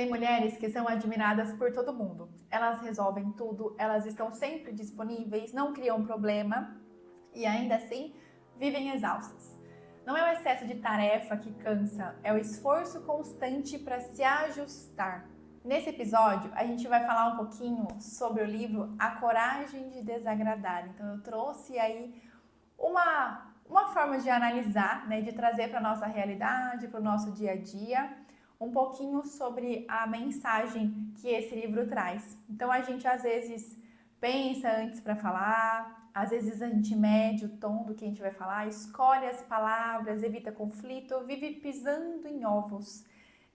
Tem mulheres que são admiradas por todo mundo. Elas resolvem tudo, elas estão sempre disponíveis, não criam problema e ainda assim vivem exaustas. Não é o excesso de tarefa que cansa, é o esforço constante para se ajustar. Nesse episódio, a gente vai falar um pouquinho sobre o livro A Coragem de Desagradar. Então, eu trouxe aí uma forma de analisar, né, de trazer para a nossa realidade, para o nosso dia a dia, um pouquinho sobre a mensagem que esse livro traz. Então, a gente às vezes pensa antes para falar, às vezes a gente mede o tom do que a gente vai falar, escolhe as palavras, evita conflito, vive pisando em ovos,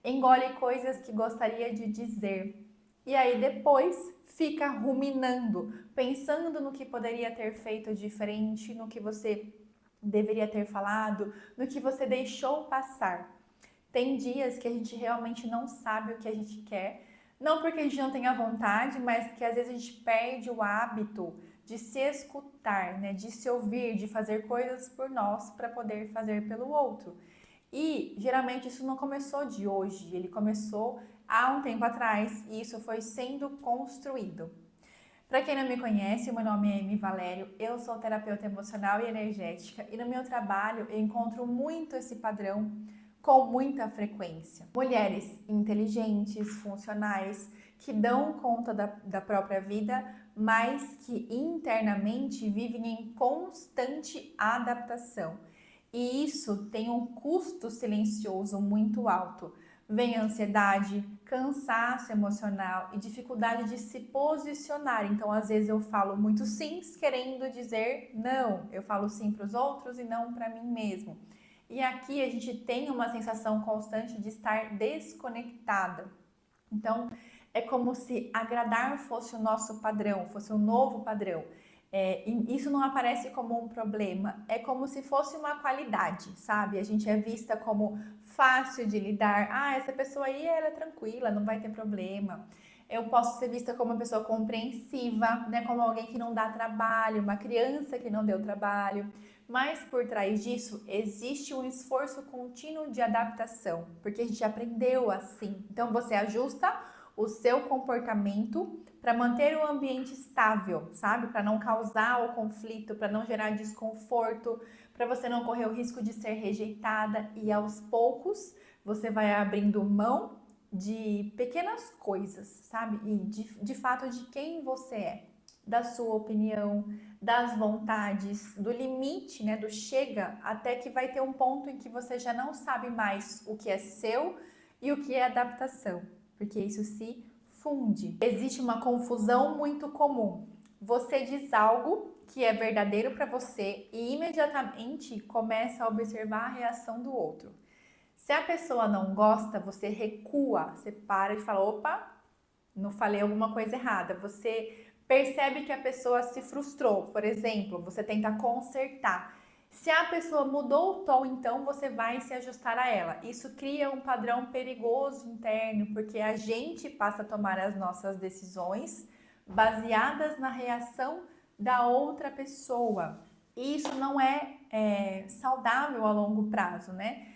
engole coisas que gostaria de dizer. E aí depois fica ruminando, pensando no que poderia ter feito diferente, no que você deveria ter falado, no que você deixou passar. Tem dias que a gente realmente não sabe o que a gente quer, não porque a gente não tenha vontade, mas que às vezes a gente perde o hábito de se escutar, né? De se ouvir, de fazer coisas por nós para poder fazer pelo outro. E geralmente isso não começou de hoje, ele começou há um tempo atrás e isso foi sendo construído. Para quem não me conhece, meu nome é Amy Valério, eu sou terapeuta emocional e energética e no meu trabalho eu encontro muito esse padrão com muita frequência. Mulheres inteligentes, funcionais, que dão conta da própria vida, mas que internamente vivem em constante adaptação. E isso tem um custo silencioso muito alto. Vem ansiedade, cansaço emocional e dificuldade de se posicionar. Então, às vezes eu falo muito sims, querendo dizer não. Eu falo sim para os outros e não para mim mesmo. E aqui a gente tem uma sensação constante de estar desconectada. Então, é como se agradar fosse o nosso padrão, fosse um novo padrão. Isso não aparece como um problema, é como se fosse uma qualidade, sabe? A gente é vista como fácil de lidar. Ah, essa pessoa aí ela é tranquila, não vai ter problema. Eu posso ser vista como uma pessoa compreensiva, né? Como alguém que não dá trabalho, uma criança que não deu trabalho. Mas por trás disso existe um esforço contínuo de adaptação, porque a gente aprendeu assim. Então você ajusta o seu comportamento para manter o ambiente estável, sabe? Para não causar o conflito, para não gerar desconforto, para você não correr o risco de ser rejeitada e aos poucos você vai abrindo mão de pequenas coisas, sabe? E de fato de quem você é, da sua opinião, das vontades, do limite, né? Do chega, até que vai ter um ponto em que você já não sabe mais o que é seu e o que é adaptação, porque isso se funde. Existe uma confusão muito comum. Você diz algo que é verdadeiro para você e imediatamente começa a observar a reação do outro. Se a pessoa não gosta, você recua, você para de falar, opa, não falei alguma coisa errada. Você percebe que a pessoa se frustrou, por exemplo, você tenta consertar. Se a pessoa mudou o tom, então você vai se ajustar a ela. Isso cria um padrão perigoso interno, porque a gente passa a tomar as nossas decisões baseadas na reação da outra pessoa. E isso não é saudável a longo prazo, né?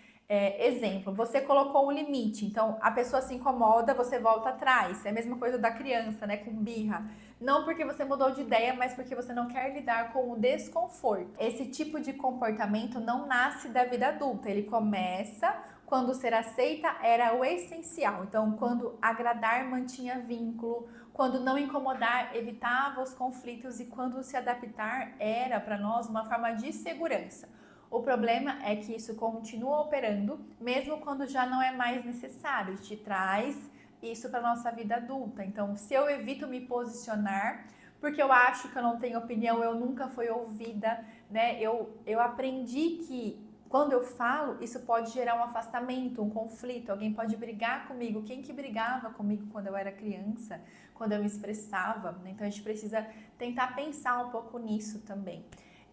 Exemplo, você colocou um limite, então a pessoa se incomoda, você volta atrás. É a mesma coisa da criança, né, com birra. Não porque você mudou de ideia, mas porque você não quer lidar com o desconforto. Esse tipo de comportamento não nasce da vida adulta, ele começa quando ser aceita era o essencial. Então, quando agradar mantinha vínculo, quando não incomodar evitava os conflitos e quando se adaptar era para nós uma forma de segurança. O problema é que isso continua operando, mesmo quando já não é mais necessário, te traz isso para a nossa vida adulta. Então, se eu evito me posicionar, porque eu acho que eu não tenho opinião, eu nunca fui ouvida, né? Eu aprendi que quando eu falo, isso pode gerar um afastamento, um conflito, alguém pode brigar comigo. Quem que brigava comigo quando eu era criança, quando eu me expressava, né? Então, a gente precisa tentar pensar um pouco nisso também.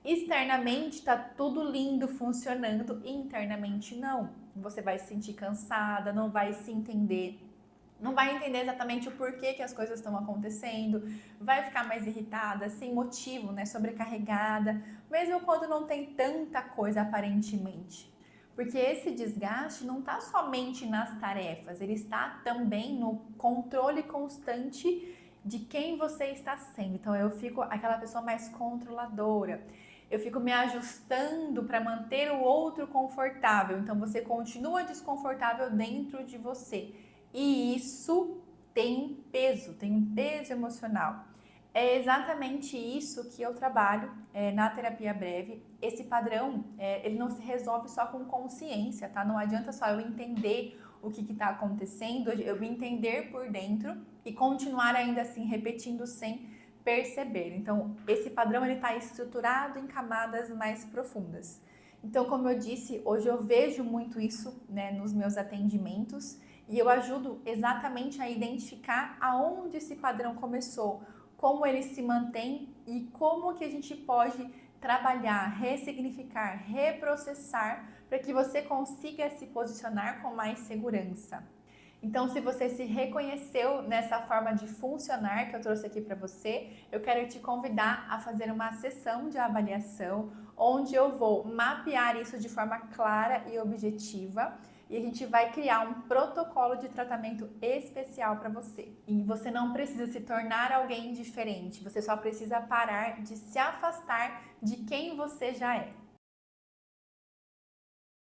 Externamente tá tudo lindo, funcionando, internamente não. Você vai se sentir cansada, não vai se entender, não vai entender exatamente o porquê que as coisas estão acontecendo, vai ficar mais irritada, sem motivo, né, sobrecarregada, mesmo quando não tem tanta coisa aparentemente. Porque esse desgaste não está somente nas tarefas, ele está também no controle constante de quem você está sendo. Então eu fico aquela pessoa mais controladora, eu fico me ajustando para manter o outro confortável. Então você continua desconfortável dentro de você. E isso tem um peso emocional. É exatamente isso que eu trabalho na terapia breve. Esse padrão, ele não se resolve só com consciência, tá? Não adianta só eu entender o que está acontecendo, eu me entender por dentro e continuar ainda assim repetindo sem perceber. Então, esse padrão ele está estruturado em camadas mais profundas. Então, como eu disse, hoje eu vejo muito isso, né, nos meus atendimentos e eu ajudo exatamente a identificar aonde esse padrão começou, como ele se mantém e como que a gente pode trabalhar, ressignificar, reprocessar para que você consiga se posicionar com mais segurança. Então, se você se reconheceu nessa forma de funcionar que eu trouxe aqui para você, eu quero te convidar a fazer uma sessão de avaliação, onde eu vou mapear isso de forma clara e objetiva. E a gente vai criar um protocolo de tratamento especial para você. E você não precisa se tornar alguém diferente, você só precisa parar de se afastar de quem você já é.